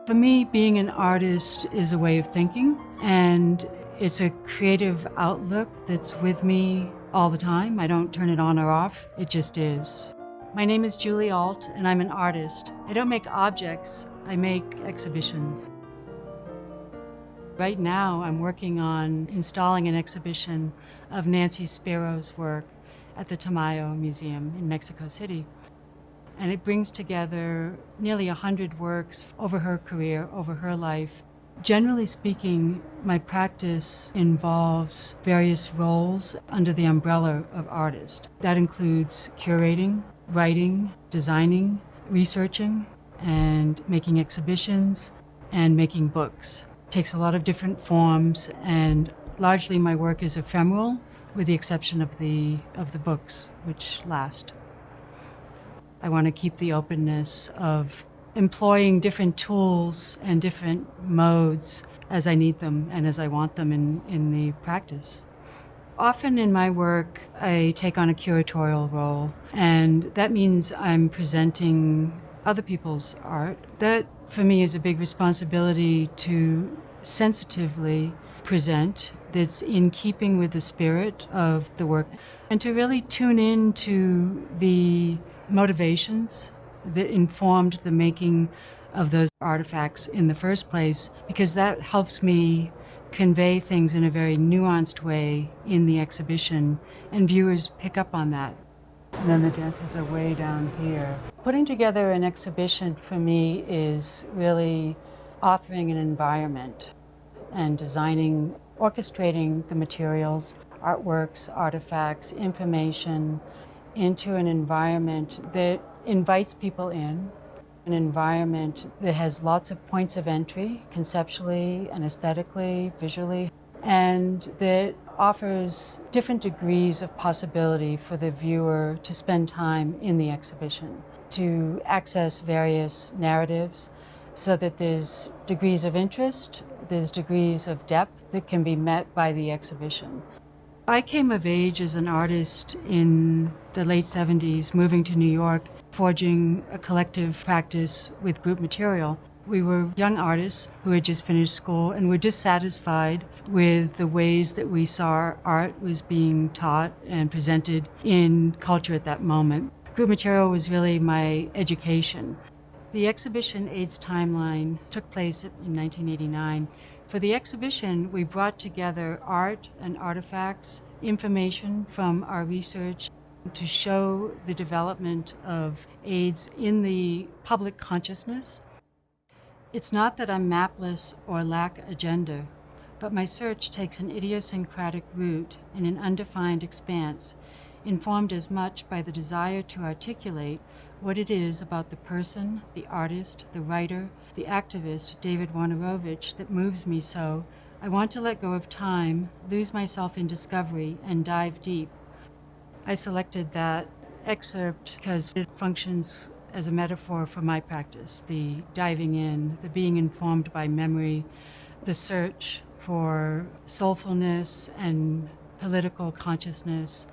For me, being an artist is a way of thinking, and it's a creative outlook that's with me all the time. I don't turn it on or off, it just is. My name is Julie Ault, and I'm an artist. I don't make objects, I make exhibitions. Right now, I'm working on installing an exhibition of Nancy Spero's work at the Tamayo Museum in Mexico City. And it brings together nearly 100 works over her career, over her life. Generally speaking, my practice involves various roles under the umbrella of artist. That includes curating, writing, designing, researching, and making exhibitions, and making books. It takes a lot of different forms, and largely my work is ephemeral, with the exception of the books, which last. I want to keep the openness of employing different tools and different modes as I need them and as I want them in the practice. Often in my work, I take on a curatorial role, and that means I'm presenting other people's art. That, for me, is a big responsibility to sensitively present that's in keeping with the spirit of the work, and to really tune into the motivations that informed the making of those artifacts in the first place, because that helps me convey things in a very nuanced way in the exhibition, and viewers pick up on that. And then the dancers are way down here. Putting together an exhibition for me is really authoring an environment and designing, orchestrating the materials, artworks, artifacts, information into an environment that invites people in, an environment that has lots of points of entry, conceptually and aesthetically, visually, and that offers different degrees of possibility for the viewer to spend time in the exhibition, to access various narratives, so that there's degrees of interest, there's degrees of depth that can be met by the exhibition. I came of age as an artist in the late 70s, moving to New York, forging a collective practice with group material. We were young artists who had just finished school and were dissatisfied with the ways that we saw art was being taught and presented in culture at that moment. Group material was really my education. The exhibition AIDS Timeline took place in 1989. For the exhibition, we brought together art and artifacts, information from our research to show the development of AIDS in the public consciousness. It's not that I'm mapless or lack agenda, but my search takes an idiosyncratic route in an undefined expanse, informed as much by the desire to articulate what it is about the person, the artist, the writer, the activist, David Wojnarowicz, that moves me so. I want to let go of time, lose myself in discovery, and dive deep. I selected that excerpt because it functions as a metaphor for my practice, the diving in, the being informed by memory, the search for soulfulness and political consciousness,